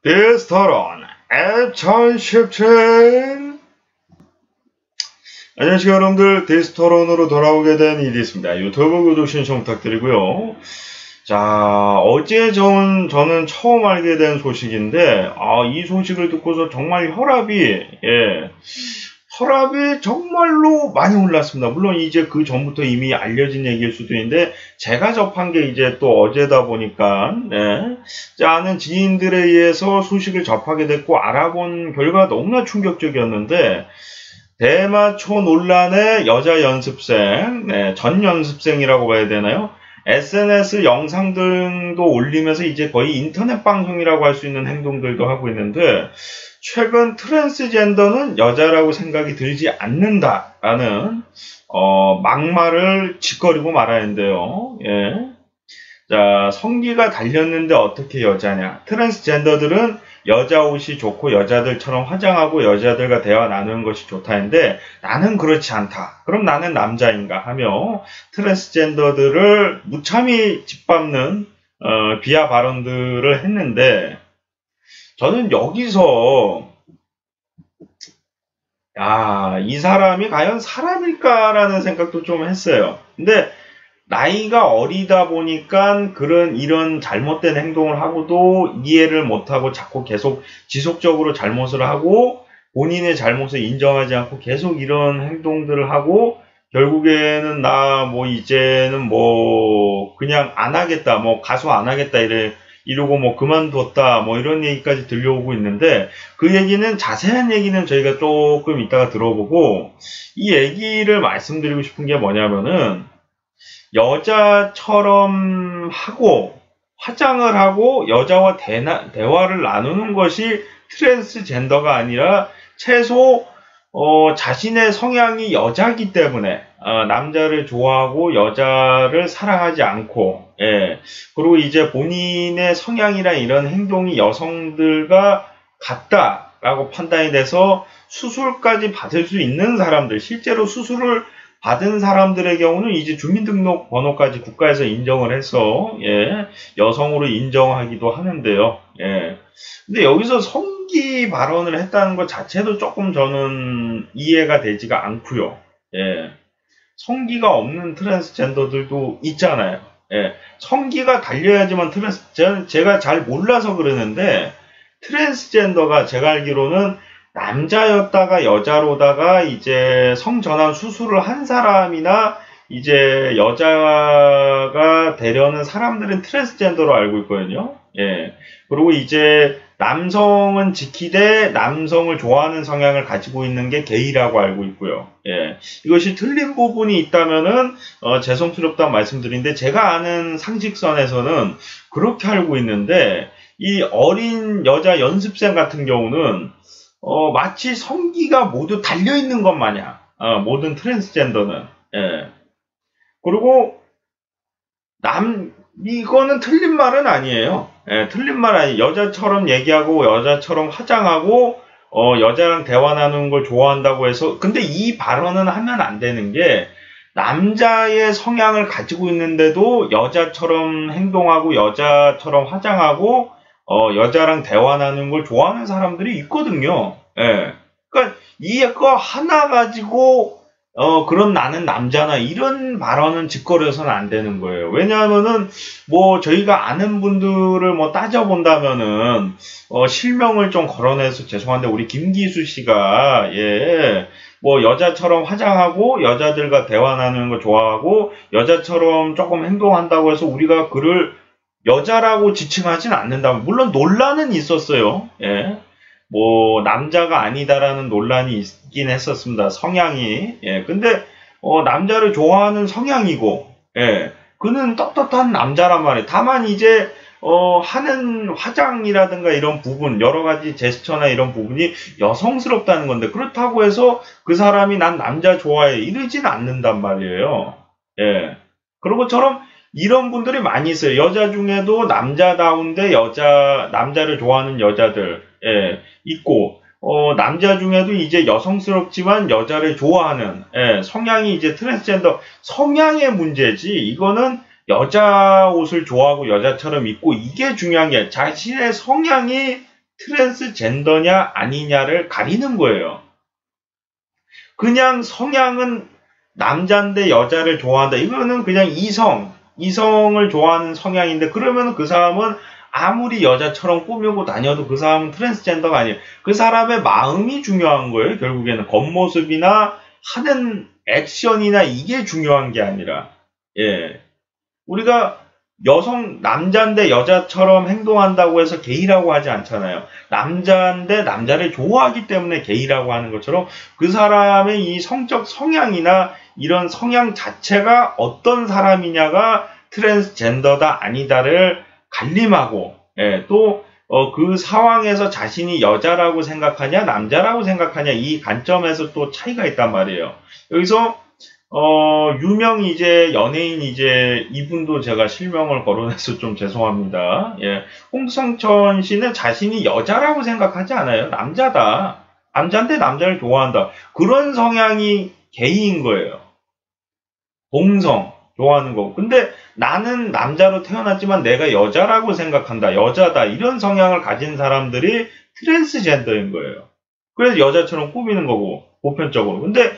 데스토론 앱 1017. 안녕하세요 여러분들, 데스토론으로 돌아오게 된 일이 있습니다. 유튜브 구독 신청 부탁드리고요. 자, 어제 저는 처음 알게 된 소식인데, 이 소식을 듣고서 정말 혈압이 정말로 많이 올랐습니다. 물론 이제 그 전부터 이미 알려진 얘기일 수도 있는데, 제가 접한 게 이제 또 어제다 보니까, 아는 지인들에 의해서 소식을 접하게 됐고, 알아본 결과가 너무나 충격적이었는데, 대마초 논란의 여자 연습생, 전 연습생이라고 봐야 되나요? SNS 영상 등도 올리면서 이제 거의 인터넷 방송이라고 할 수 있는 행동들도 하고 있는데, 최근 트랜스젠더는 여자라고 생각이 들지 않는다라는 막말을 짓거리고 말하는데요. 자, 성기가 달렸는데 어떻게 여자냐? 트랜스젠더들은 여자 옷이 좋고 여자들처럼 화장하고 여자들과 대화 나누는 것이 좋다는데 나는 그렇지 않다. 그럼 나는 남자인가 하며 트랜스젠더들을 무참히 짓밟는 비하 발언들을 했는데, 저는 여기서 이 사람이 과연 사람일까라는 생각도 좀 했어요. 근데 나이가 어리다 보니까 이런 잘못된 행동을 하고도 이해를 못하고 자꾸 계속 지속적으로 잘못을 하고 본인의 잘못을 인정하지 않고 계속 이런 행동들을 하고 결국에는 이제는 그냥 안 하겠다, 가수 안 하겠다 이러고 그만뒀다 이런 얘기까지 들려오고 있는데, 그 얘기는 자세한 얘기는 저희가 조금 이따가 들어보고, 이 얘기를 말씀드리고 싶은 게 뭐냐면은, 여자처럼 하고 화장을 하고 여자와 대화를 나누는 것이 트랜스젠더가 아니라 최소 자신의 성향이 여자이기 때문에 남자를 좋아하고 여자를 사랑하지 않고, 그리고 이제 본인의 성향이나 이런 행동이 여성들과 같다라고 판단이 돼서 수술까지 받을 수 있는 사람들, 실제로 수술을 받은 사람들의 경우는 이제 주민등록번호까지 국가에서 인정을 해서 여성으로 인정하기도 하는데요. 근데 여기서 성기 발언을 했다는 것 자체도 조금 저는 이해가 되지가 않고요. 성기가 없는 트랜스젠더들도 있잖아요. 성기가 달려야지만 제가 잘 몰라서 그러는데, 트랜스젠더가 제가 알기로는 남자였다가 여자로다가 이제 성전환 수술을 한 사람이나 이제 여자가 되려는 사람들은 트랜스젠더로 알고 있거든요. 그리고 이제 남성은 지키되 남성을 좋아하는 성향을 가지고 있는 게 게이라고 알고 있고요. 이것이 틀린 부분이 있다면은 죄송스럽다고 말씀드리는데, 제가 아는 상식선에서는 그렇게 알고 있는데, 이 어린 여자 연습생 같은 경우는 마치 성기가 모두 달려있는 것 마냥, 모든 트랜스젠더는. 그리고, 이거는 틀린 말은 아니에요. 틀린 말 아니에요. 여자처럼 얘기하고, 여자처럼 화장하고, 여자랑 대화 나누는 걸 좋아한다고 해서, 근데 이 발언은 하면 안 되는 게, 남자의 성향을 가지고 있는데도 여자처럼 행동하고, 여자처럼 화장하고, 여자랑 대화 나누는 걸 좋아하는 사람들이 있거든요. 그러니까 이거 하나 가지고 그런 나는 남자나 이런 발언은 짓거려서는 안 되는 거예요. 왜냐하면은 저희가 아는 분들을 따져본다면은 실명을 좀 거론해서 죄송한데, 우리 김기수 씨가 여자처럼 화장하고 여자들과 대화 나누는 거 좋아하고 여자처럼 조금 행동한다고 해서 우리가 그를 여자라고 지칭하진 않는다. 물론 논란은 있었어요. 남자가 아니다라는 논란이 있긴 했었습니다. 성향이. 근데 남자를 좋아하는 성향이고, 그는 떳떳한 남자란 말이에요. 다만 이제 하는 화장이라든가 이런 부분, 여러 가지 제스처나 이런 부분이 여성스럽다는 건데, 그렇다고 해서 그 사람이 난 남자 좋아해 이러진 않는단 말이에요. 그런 것처럼 이런 분들이 많이 있어요. 여자 중에도 남자다운데 남자를 좋아하는 여자들, 있고, 남자 중에도 이제 여성스럽지만 여자를 좋아하는, 성향이 이제 트랜스젠더, 성향의 문제지, 이거는 여자 옷을 좋아하고 여자처럼 입고 이게 중요한 게, 자신의 성향이 트랜스젠더냐 아니냐를 가리는 거예요. 그냥 성향은 남자인데 여자를 좋아한다. 이거는 그냥 이성을 좋아하는 성향인데, 그러면 그 사람은 아무리 여자처럼 꾸미고 다녀도 그 사람은 트랜스젠더가 아니에요. 그 사람의 마음이 중요한 거예요. 결국에는 겉모습이나 하는 액션이나 이게 중요한 게 아니라, 예. 우리가 남자인데 여자처럼 행동한다고 해서 게이라고 하지 않잖아요. 남자인데 남자를 좋아하기 때문에 게이라고 하는 것처럼, 그 사람의 이 성적 성향이나 이런 성향 자체가 어떤 사람이냐가 트랜스젠더다 아니다를 갈림하고, 예, 또 그 상황에서 자신이 여자라고 생각하냐 남자라고 생각하냐, 이 관점에서 또 차이가 있단 말이에요. 여기서 유명 연예인 이분도 제가 실명을 거론해서 좀 죄송합니다. 예. 홍성천 씨는 자신이 여자라고 생각하지 않아요. 남자다. 남자인데 남자를 좋아한다. 그런 성향이 게이인 거예요. 동성. 좋아하는 거고. 근데 나는 남자로 태어났지만 내가 여자라고 생각한다. 여자다. 이런 성향을 가진 사람들이 트랜스젠더인 거예요. 그래서 여자처럼 꾸미는 거고, 보편적으로. 근데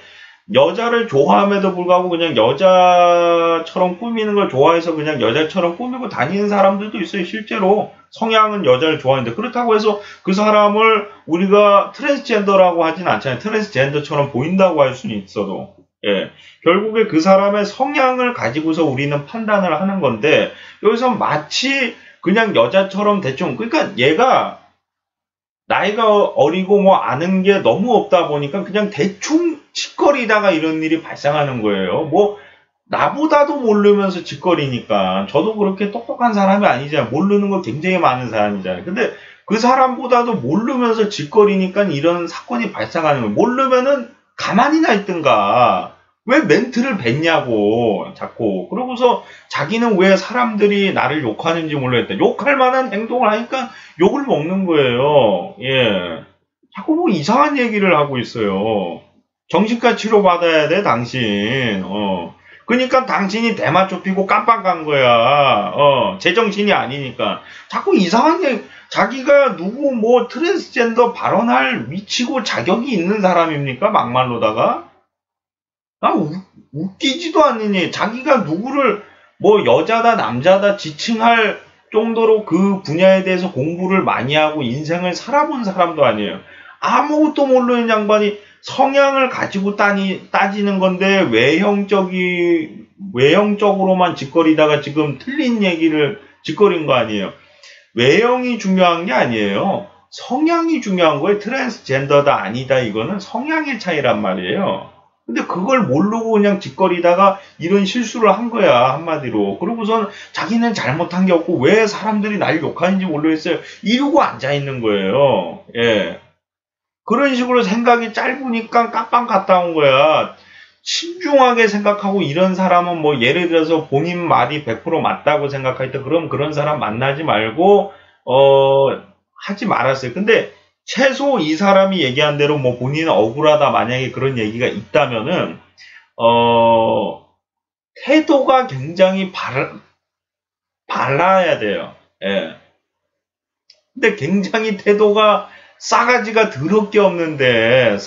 여자를 좋아함에도 불구하고 그냥 여자처럼 꾸미는 걸 좋아해서 그냥 여자처럼 꾸미고 다니는 사람들도 있어요. 실제로 성향은 여자를 좋아하는데, 그렇다고 해서 그 사람을 우리가 트랜스젠더라고 하진 않잖아요. 트랜스젠더처럼 보인다고 할 수는 있어도, 예, 결국에 그 사람의 성향을 가지고서 우리는 판단을 하는 건데, 여기서 마치 그냥 여자처럼 대충, 그러니까 얘가 나이가 어리고 뭐 아는 게 너무 없다 보니까 그냥 대충 짓거리다가 이런 일이 발생하는 거예요. 뭐 나보다도 모르면서 짓거리니까. 저도 그렇게 똑똑한 사람이 아니잖아요. 모르는 거 굉장히 많은 사람이잖아요. 근데 그 사람보다도 모르면서 짓거리니까 이런 사건이 발생하는 거예요. 모르면은 가만히나 있든가. 왜 멘트를 뱉냐고 자꾸. 그러고서 자기는 왜 사람들이 나를 욕하는지 모르겠다. 욕할 만한 행동을 하니까 욕을 먹는 거예요. 예. 자꾸 뭐 이상한 얘기를 하고 있어요. 정신과 치료 받아야 돼, 당신. 그러니까 당신이 대마초 피고 깜빡 간 거야. 제정신이 아니니까. 자꾸 이상한 얘기, 자기가 누구 뭐 트랜스젠더 발언할 위치고 자격이 있는 사람입니까? 막말로다가. 웃기지도 않느니, 자기가 누구를 뭐 여자다 남자다 지칭할 정도로 그 분야에 대해서 공부를 많이 하고 인생을 살아본 사람도 아니에요. 아무것도 모르는 양반이 성향을 가지고 따지는 건데, 외형적으로만 짓거리다가 지금 틀린 얘기를 짓거린 거 아니에요. 외형이 중요한 게 아니에요. 성향이 중요한 거예요. 트랜스젠더다 아니다, 이거는 성향의 차이란 말이에요. 근데 그걸 모르고 그냥 짓거리다가 이런 실수를 한 거야, 한마디로. 그러고선 자기는 잘못한 게 없고 왜 사람들이 날 욕하는지 모르겠어요, 이러고 앉아있는 거예요. 예. 그런 식으로 생각이 짧으니까 깜빵 갔다 온 거야. 신중하게 생각하고, 이런 사람은 뭐 예를 들어서 본인 말이 100% 맞다고 생각할 때 그럼 그런 사람 만나지 말고 하지 말았어요. 근데 최소 이 사람이 얘기한 대로 뭐 본인은 억울하다, 만약에 그런 얘기가 있다면은 태도가 굉장히 발라야 돼요. 예. 근데 굉장히 태도가 싸가지가 더럽게 없는데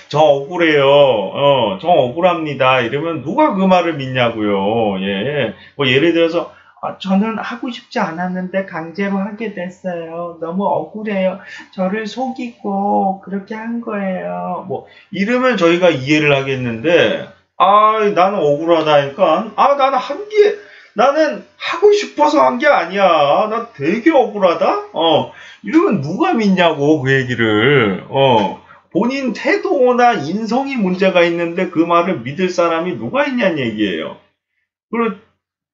저 억울해요. 저 억울합니다. 이러면 누가 그 말을 믿냐고요. 예. 뭐 예를 들어서 저는 하고 싶지 않았는데 강제로 하게 됐어요. 너무 억울해요. 저를 속이고 그렇게 한 거예요. 뭐 이러면 저희가 이해를 하겠는데, 나는 억울하다니까. 나는 하고 싶어서 한 게 아니야. 나 되게 억울하다? 이러면 누가 믿냐고, 그 얘기를. 본인 태도나 인성이 문제가 있는데 그 말을 믿을 사람이 누가 있냐는 얘기예요. 그리고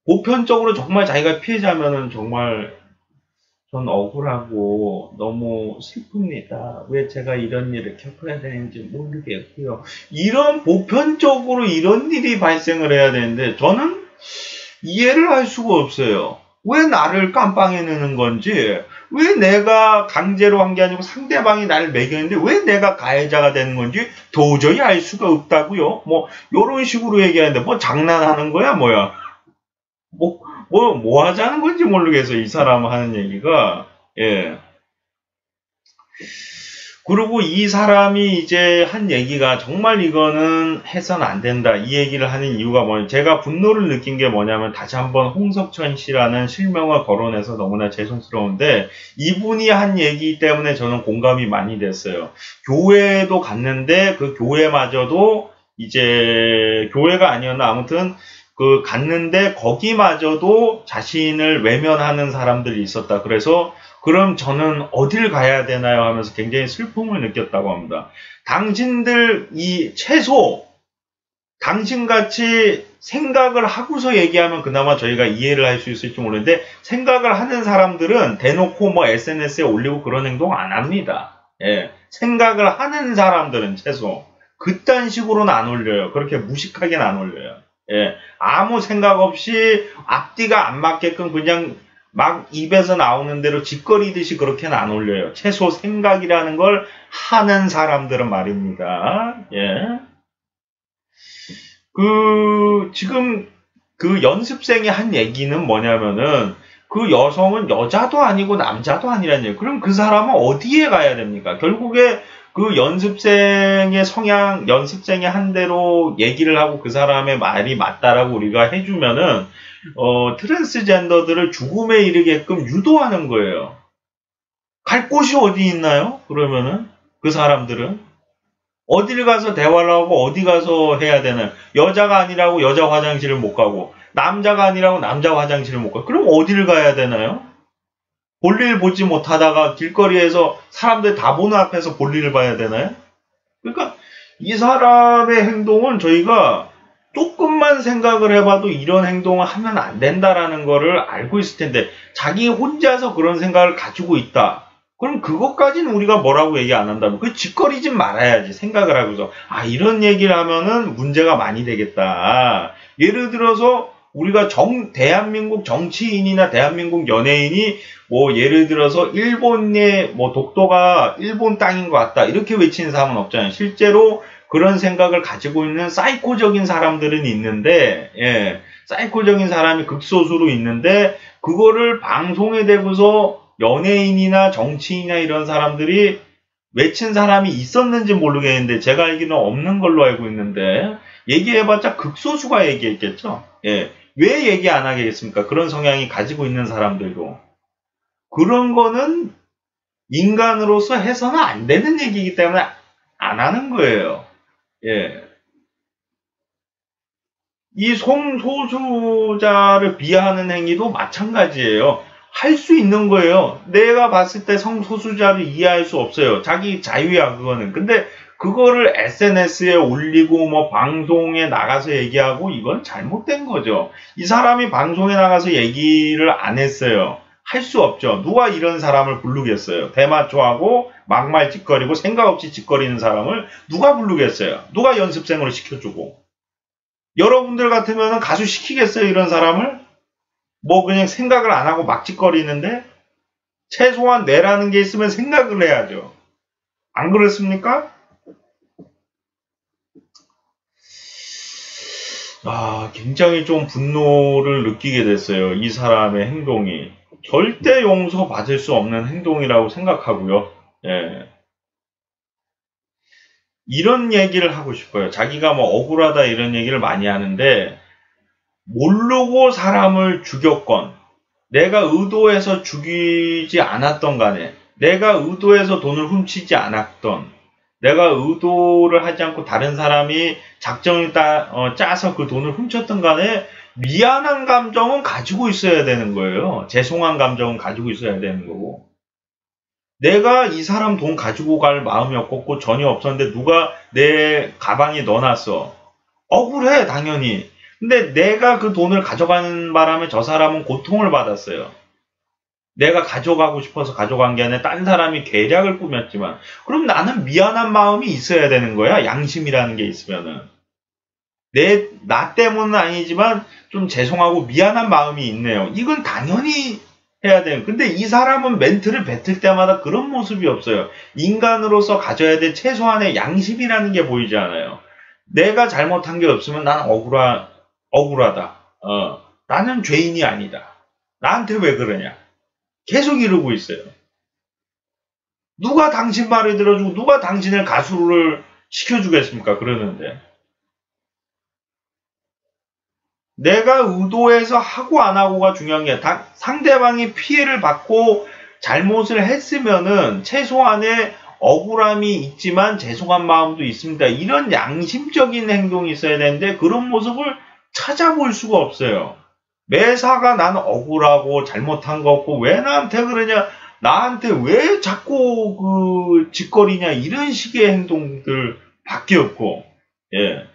보편적으로 정말 자기가 피해자면은 정말 전 억울하고 너무 슬픕니다. 왜 제가 이런 일을 겪어야 되는지 모르겠고요. 보편적으로 이런 일이 발생을 해야 되는데, 저는 이해를 할 수가 없어요. 왜 나를 깜빵에 넣는 건지, 왜 내가 강제로 한 게 아니고 상대방이 나를 매겼는데 왜 내가 가해자가 되는 건지 도저히 알 수가 없다고요. 뭐 이런 식으로 얘기하는데 뭐 장난하는 거야 뭐야. 뭐 하자는 건지 모르겠어요, 이 사람 하는 얘기가. 예. 그리고 이 사람이 이제 한 얘기가 정말 이거는 해서는 안 된다. 이 얘기를 하는 이유가 뭐냐면 제가 분노를 느낀 게 뭐냐면 다시 한번 홍석천 씨라는 실명을 거론해서 너무나 죄송스러운데 이분이 한 얘기 때문에 저는 공감이 많이 됐어요. 교회도 갔는데 그 교회마저도 이제 교회가 아니었나 아무튼 그 갔는데 거기마저도 자신을 외면하는 사람들이 있었다. 그래서 그럼 저는 어딜 가야 되나요? 하면서 굉장히 슬픔을 느꼈다고 합니다. 당신들 이 최소 당신같이 생각을 하고서 얘기하면 그나마 저희가 이해를 할 수 있을지 모르는데 생각을 하는 사람들은 대놓고 뭐 SNS에 올리고 그런 행동 안 합니다. 예, 생각을 하는 사람들은 최소 그딴 식으로는 안 올려요. 그렇게 무식하게는 안 올려요. 예, 아무 생각 없이 앞뒤가 안 맞게끔 그냥 막 입에서 나오는 대로 짓거리듯이 그렇게는 안 올려요. 최소 생각이라는 걸 하는 사람들은 말입니다. 예. 지금 그 연습생이 한 얘기는 뭐냐면은 그 여성은 여자도 아니고 남자도 아니라는 얘기예요. 그럼 그 사람은 어디에 가야 됩니까? 결국에 그 연습생의 성향, 연습생의 한 대로 얘기를 하고 그 사람의 말이 맞다라고 우리가 해주면은, 트랜스젠더들을 죽음에 이르게끔 유도하는 거예요. 갈 곳이 어디 있나요? 그러면은, 그 사람들은? 어딜 가서 대화를 하고 어디 가서 해야 되나요? 여자가 아니라고 여자 화장실을 못 가고, 남자가 아니라고 남자 화장실을 못 가고, 그럼 어디를 가야 되나요? 볼일 보지 못하다가 길거리에서 사람들 다 보는 앞에서 볼일을 봐야 되나요? 그러니까 이 사람의 행동은 저희가 조금만 생각을 해봐도 이런 행동을 하면 안 된다라는 거를 알고 있을 텐데 자기 혼자서 그런 생각을 가지고 있다. 그럼 그것까지는 우리가 뭐라고 얘기 안 한다면 그 짓거리지 말아야지 생각을 하고서 이런 얘기를 하면은 문제가 많이 되겠다. 예를 들어서 우리가 대한민국 정치인이나 대한민국 연예인이 뭐 예를 들어서 일본의 뭐 독도가 일본 땅인 것 같다 이렇게 외치는 사람은 없잖아요. 실제로 그런 생각을 가지고 있는 사이코적인 사람들은 있는데, 예, 사이코적인 사람이 극소수로 있는데 그거를 방송에 대고서 연예인이나 정치인이나 이런 사람들이 외친 사람이 있었는지 모르겠는데 제가 알기는 없는 걸로 알고 있는데 얘기해봤자 극소수가 얘기했겠죠. 예. 왜 얘기 안 하겠습니까? 그런 성향이 가지고 있는 사람들도. 그런 거는 인간으로서 해서는 안 되는 얘기이기 때문에 안 하는 거예요. 예. 이 성소수자를 비하하는 행위도 마찬가지예요. 할 수 있는 거예요. 내가 봤을 때 성소수자를 이해할 수 없어요. 자기 자유야, 그거는. 근데 그거를 SNS에 올리고 뭐 방송에 나가서 얘기하고 이건 잘못된 거죠. 이 사람이 방송에 나가서 얘기를 안 했어요. 할 수 없죠. 누가 이런 사람을 부르겠어요. 대마초하고 막말 짓거리고 생각 없이 짓거리는 사람을 누가 부르겠어요. 누가 연습생으로 시켜주고. 여러분들 같으면 가수 시키겠어요, 이런 사람을? 뭐 그냥 생각을 안 하고 막 짓거리는데? 최소한 뇌라는 게 있으면 생각을 해야죠. 안 그렇습니까? 굉장히 좀 분노를 느끼게 됐어요. 이 사람의 행동이. 절대 용서받을 수 없는 행동이라고 생각하고요. 예. 이런 얘기를 하고 싶어요. 자기가 뭐 억울하다 이런 얘기를 많이 하는데 모르고 사람을 죽였건 내가 의도해서 죽이지 않았던 간에 내가 의도해서 돈을 훔치지 않았던 내가 의도를 하지 않고 다른 사람이 작정을 짜서 그 돈을 훔쳤던 간에 미안한 감정은 가지고 있어야 되는 거예요. 죄송한 감정은 가지고 있어야 되는 거고 내가 이 사람 돈 가지고 갈 마음이 없고 전혀 없었는데 누가 내 가방에 넣어놨어. 억울해 당연히. 근데 내가 그 돈을 가져가는 바람에 저 사람은 고통을 받았어요. 내가 가져가고 싶어서 가져간 게 아니라 딴 사람이 계략을 꾸몄지만 그럼 나는 미안한 마음이 있어야 되는 거야. 양심이라는 게 있으면은. 나 때문은 아니지만 좀 죄송하고 미안한 마음이 있네요. 이건 당연히 해야 돼요. 근데 이 사람은 멘트를 뱉을 때마다 그런 모습이 없어요. 인간으로서 가져야 될 최소한의 양심이라는 게 보이지 않아요. 내가 잘못한 게 없으면 난 억울하다. 나는 죄인이 아니다. 나한테 왜 그러냐. 계속 이러고 있어요. 누가 당신 말을 들어주고 누가 당신을 가수를 시켜주겠습니까? 그러는데. 내가 의도해서 하고 안 하고가 중요한 게 상대방이 피해를 받고 잘못을 했으면은 최소한의 억울함이 있지만 죄송한 마음도 있습니다. 이런 양심적인 행동이 있어야 되는데 그런 모습을 찾아볼 수가 없어요. 매사가 나는 억울하고 잘못한 거 없고 왜 나한테 그러냐, 나한테 왜 자꾸 그 짓거리냐, 이런 식의 행동들 밖에 없고. 예.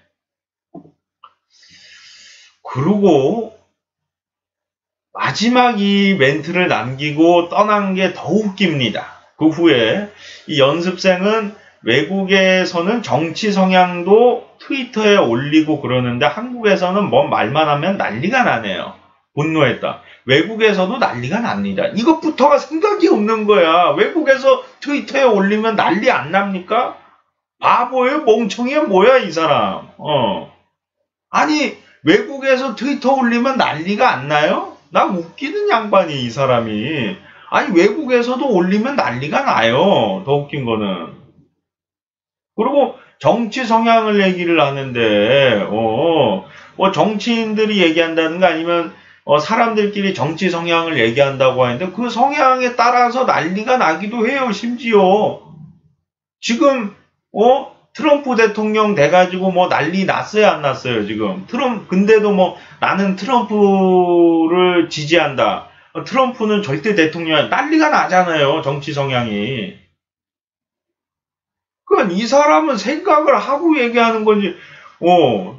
그리고 마지막 이 멘트를 남기고 떠난 게 더 웃깁니다. 그 후에 이 연습생은 외국에서는 정치 성향도 트위터에 올리고 그러는데 한국에서는 뭐 말만 하면 난리가 나네요. 분노했다. 외국에서도 난리가 납니다. 이것부터가 생각이 없는 거야. 외국에서 트위터에 올리면 난리 안 납니까? 바보예요? 멍청이야? 뭐야 이 사람. 아니 외국에서 트위터 올리면 난리가 안 나요? 나 웃기는 양반이 이 사람이. 아니 외국에서도 올리면 난리가 나요. 더 웃긴 거는. 그리고 정치 성향을 얘기를 하는데 뭐 정치인들이 얘기한다든가 아니면 사람들끼리 정치 성향을 얘기한다고 하는데 그 성향에 따라서 난리가 나기도 해요. 심지어 지금 트럼프 대통령 돼가지고 뭐 난리 났어요, 안 났어요, 지금? 근데도 뭐 나는 트럼프를 지지한다. 트럼프는 절대 대통령, 난리가 나잖아요, 정치 성향이. 그러니까 이 사람은 생각을 하고 얘기하는 건지,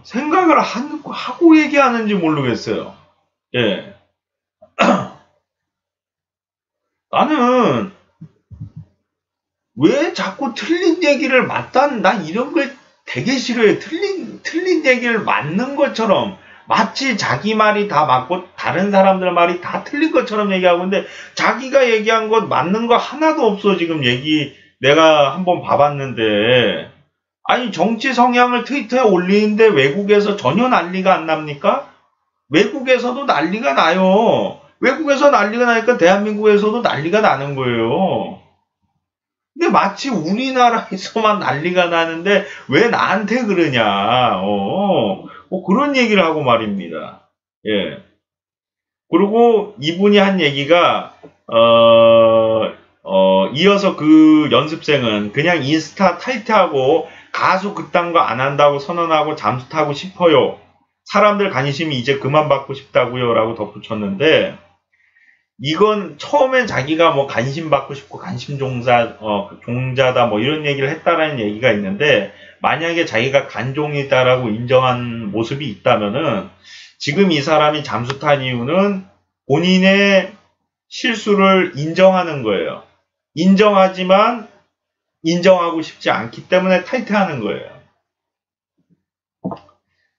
생각을 하고 얘기하는지 모르겠어요. 예. 나는, 왜 자꾸 틀린 얘기를 난 이런 걸 되게 싫어해. 틀린 얘기를 맞는 것처럼, 마치 자기 말이 다 맞고 다른 사람들 말이 다 틀린 것처럼 얘기하고 있는데, 자기가 얘기한 것 맞는 거 하나도 없어. 지금 내가 한번 봐봤는데. 아니, 정치 성향을 트위터에 올리는데 외국에서 전혀 난리가 안 납니까? 외국에서도 난리가 나요. 외국에서 난리가 나니까 대한민국에서도 난리가 나는 거예요. 근데 마치 우리나라에서만 난리가 나는데 왜 나한테 그러냐. 그런 얘기를 하고 말입니다. 예. 그리고 이분이 한 얘기가 이어서 그 연습생은 그냥 인스타 탈퇴하고 가수 그딴 거 안 한다고 선언하고 잠수 타고 싶어요. 사람들 관심이 이제 그만 받고 싶다고요. 라고 덧붙였는데 이건 처음엔 자기가 뭐 관심 받고 싶고 관심 종자다 뭐 이런 얘기를 했다라는 얘기가 있는데 만약에 자기가 관종이다라고 인정한 모습이 있다면은 지금 이 사람이 잠수 탄 이유는 본인의 실수를 인정하는 거예요. 인정하지만 인정하고 싶지 않기 때문에 탈퇴하는 거예요.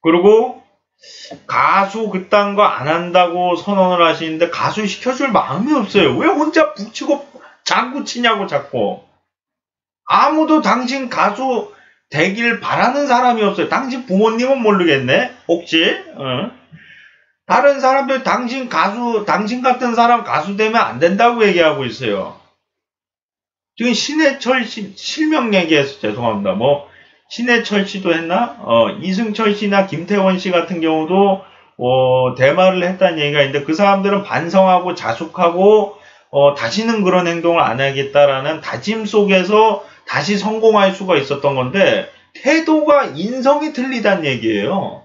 그리고 가수 그딴 거 안 한다고 선언을 하시는데 가수 시켜줄 마음이 없어요. 왜 혼자 북치고 장구치냐고 자꾸. 아무도 당신 가수 되길 바라는 사람이 없어요. 당신 부모님은 모르겠네. 혹시 다른 사람들 당신 같은 사람 가수 되면 안 된다고 얘기하고 있어요. 지금 신해철 씨 실명 얘기해서 죄송합니다. 뭐 신해철 씨도 했나? 이승철 씨나 김태원 씨 같은 경우도 대마를 했다는 얘기가 있는데 그 사람들은 반성하고 자숙하고 다시는 그런 행동을 안 하겠다라는 다짐 속에서 다시 성공할 수가 있었던 건데 태도가 인성이 틀리다는 얘기예요.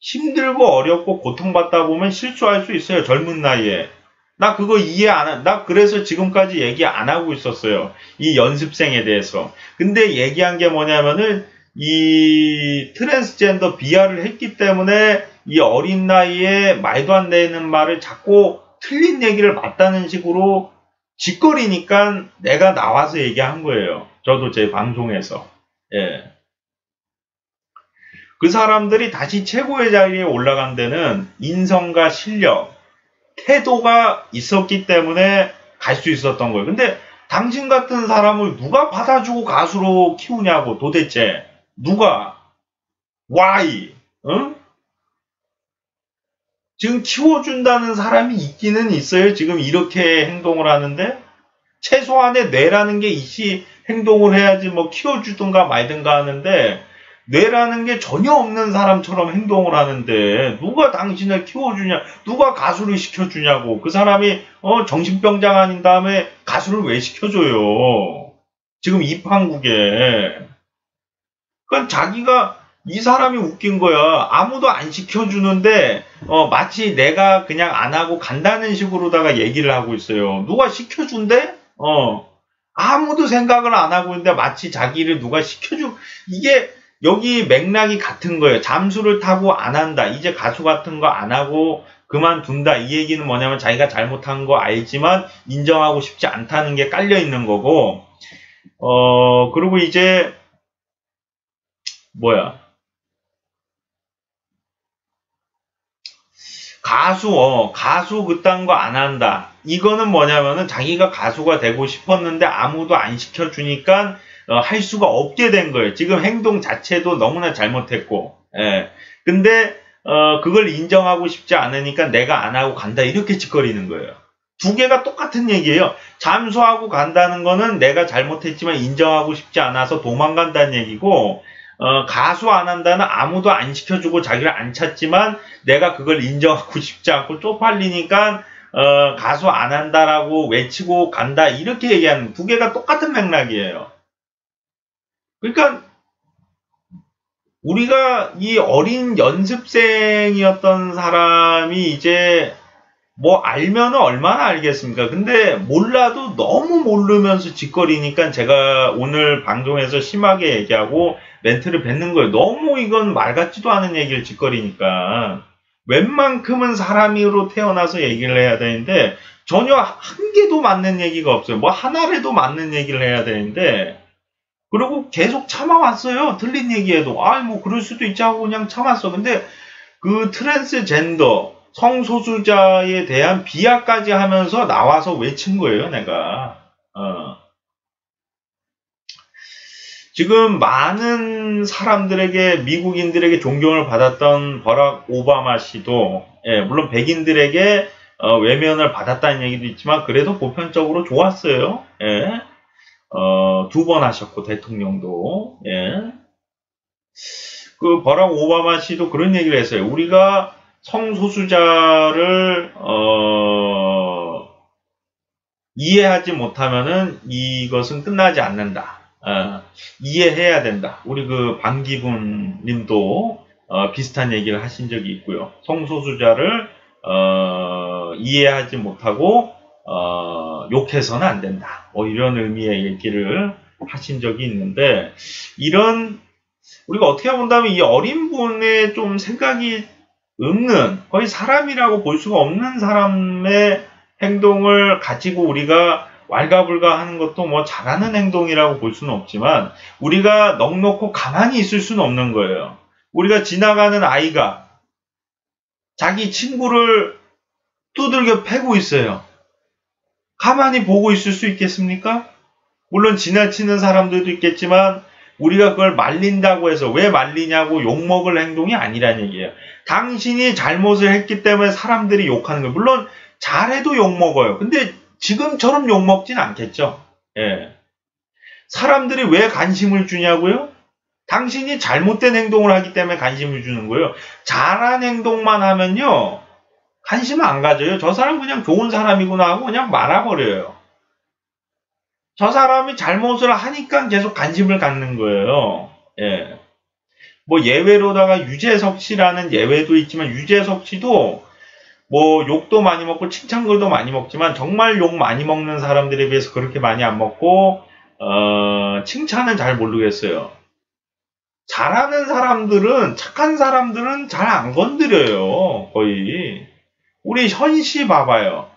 힘들고 어렵고 고통받다 보면 실수할 수 있어요. 젊은 나이에. 나 그거 이해 안 한, 나 그래서 지금까지 얘기 안 하고 있었어요. 이 연습생에 대해서. 근데 얘기한 게 뭐냐면은, 이 트랜스젠더 비하를 했기 때문에 이 어린 나이에 말도 안 되는 말을 자꾸 틀린 얘기를 맞다는 식으로 짓거리니까 내가 나와서 얘기한 거예요. 저도 제 방송에서. 예. 그 사람들이 다시 최고의 자리에 올라간 데는 인성과 실력, 태도가 있었기 때문에 갈 수 있었던 거예요. 근데 당신 같은 사람을 누가 받아주고 가수로 키우냐고 도대체. 누가? Why? 응? 지금 키워준다는 사람이 있기는 있어요. 지금 이렇게 행동을 하는데 최소한의 뇌라는 게 있이 행동을 해야지 뭐 키워주든가 말든가 하는데 뇌라는 게 전혀 없는 사람처럼 행동을 하는데 누가 당신을 키워주냐, 누가 가수를 시켜주냐고. 그 사람이 정신병자 아닌 다음에 가수를 왜 시켜줘요. 지금 이 판국에. 그러니까 자기가 이 사람이 웃긴 거야. 아무도 안 시켜주는데 마치 내가 그냥 안 하고 간다는 식으로다가 얘기를 하고 있어요. 누가 시켜준대? 아무도 생각을 안 하고 있는데 마치 자기를 누가 이게 여기 맥락이 같은 거예요. 잠수를 타고 안 한다. 이제 가수 같은 거 안 하고 그만둔다. 이 얘기는 뭐냐면 자기가 잘못한 거 알지만 인정하고 싶지 않다는 게 깔려 있는 거고, 그리고 이제 뭐야? 가수 그딴 거 안 한다. 이거는 뭐냐면은 자기가 가수가 되고 싶었는데 아무도 안 시켜주니까 할 수가 없게 된 거예요. 지금 행동 자체도 너무나 잘못했고, 예. 근데 그걸 인정하고 싶지 않으니까 내가 안 하고 간다 이렇게 짓거리는 거예요. 두 개가 똑같은 얘기예요. 잠수하고 간다는 거는 내가 잘못했지만 인정하고 싶지 않아서 도망간다는 얘기고, 가수 안 한다는 아무도 안 시켜주고 자기를 안 찾지만 내가 그걸 인정하고 싶지 않고 쪽팔리니까 가수 안 한다라고 외치고 간다 이렇게 얘기하는 두 개가 똑같은 맥락이에요. 그러니까 우리가 이 어린 연습생이었던 사람이 이제 뭐 알면은 얼마나 알겠습니까? 근데 몰라도 너무 모르면서 짓거리니까 제가 오늘 방송에서 심하게 얘기하고 멘트를 뱉는 거예요. 너무 이건 말 같지도 않은 얘기를 짓거리니까. 웬만큼은 사람으로 태어나서 얘기를 해야 되는데 전혀 한 개도 맞는 얘기가 없어요. 뭐 하나라도 맞는 얘기를 해야 되는데 그리고 계속 참아왔어요. 틀린 얘기해도. 뭐 그럴 수도 있지 하고 그냥 참았어. 근데 그 트랜스젠더 성소수자에 대한 비하까지 하면서 나와서 외친 거예요, 내가. 지금 많은 사람들에게, 미국인들에게 존경을 받았던 버락 오바마 씨도, 물론 백인들에게 외면을 받았다는 얘기도 있지만, 그래도 보편적으로 좋았어요. 두 번 하셨고, 대통령도. 그 버락 오바마 씨도 그런 얘기를 했어요. 우리가 성소수자를 이해하지 못하면은 이것은 끝나지 않는다. 이해해야 된다. 우리 그 반기분 님도 비슷한 얘기를 하신 적이 있고요. 성소수자를 이해하지 못하고 욕해서는 안 된다. 이런 의미의 얘기를 하신 적이 있는데 이런 우리가 어떻게 본다면 이 어린 분의 좀 생각이 없는 거의 사람이라고 볼 수가 없는 사람의 행동을 가지고 우리가 왈가불가하는 것도 뭐 잘하는 행동이라고 볼 수는 없지만 우리가 넋놓고 가만히 있을 수는 없는 거예요. 우리가 지나가는 아이가 자기 친구를 두들겨 패고 있어요. 가만히 보고 있을 수 있겠습니까? 물론 지나치는 사람들도 있겠지만 우리가 그걸 말린다고 해서 왜 말리냐고 욕먹을 행동이 아니란 얘기예요. 당신이 잘못을 했기 때문에 사람들이 욕하는 거예요. 물론 잘해도 욕먹어요. 근데 지금처럼 욕먹진 않겠죠. 사람들이 왜 관심을 주냐고요? 당신이 잘못된 행동을 하기 때문에 관심을 주는 거예요. 잘한 행동만 하면요. 관심을 안 가져요. 저 사람 그냥 좋은 사람이구나 하고 그냥 말아버려요. 저 사람이 잘못을 하니까 계속 관심을 갖는 거예요. 뭐 예외로다가 유재석 씨라는 예외도 있지만 유재석 씨도 뭐 욕도 많이 먹고 칭찬글도 많이 먹지만 정말 욕 많이 먹는 사람들에 비해서 그렇게 많이 안 먹고 칭찬은 잘 모르겠어요. 잘하는 사람들은 착한 사람들은 잘 안 건드려요. 거의. 우리 현씨 봐봐요.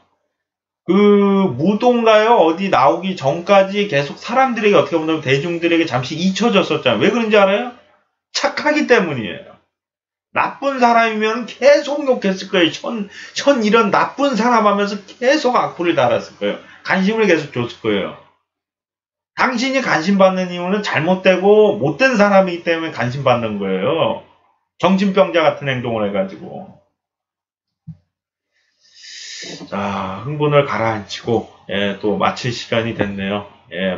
그 무도인가요? 어디 나오기 전까지 계속 사람들에게 어떻게 보면 대중들에게 잠시 잊혀졌었잖아요. 왜 그런지 알아요? 착하기 때문이에요. 나쁜 사람이면 계속 욕했을 거예요. 현 이런 나쁜 사람 하면서 계속 악플을 달았을 거예요. 관심을 계속 줬을 거예요. 당신이 관심받는 이유는 잘못되고 못된 사람이기 때문에 관심받는 거예요. 정신병자 같은 행동을 해가지고. 자, 흥분을 가라앉히고 또 마칠 시간이 됐네요.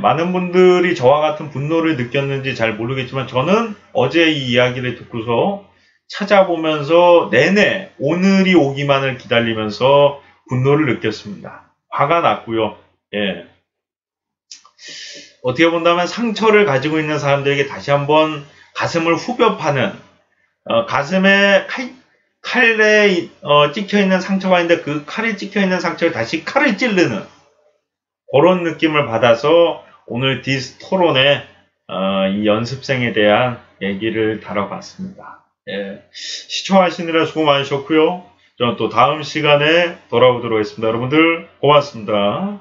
많은 분들이 저와 같은 분노를 느꼈는지 잘 모르겠지만 저는 어제 이 이야기를 듣고서 찾아보면서 내내 오늘이 오기만을 기다리면서 분노를 느꼈습니다. 화가 났고요. 어떻게 본다면 상처를 가지고 있는 사람들에게 다시 한번 가슴을 후벼 파는 가슴에 칼에 찍혀있는 상처가 있는데 그 칼에 찍혀있는 상처에 다시 칼을 찌르는 그런 느낌을 받아서 오늘 디스토론의 이 연습생에 대한 얘기를 다뤄봤습니다. 시청하시느라 수고 많으셨고요. 저는 또 다음 시간에 돌아오도록 하겠습니다. 여러분들 고맙습니다.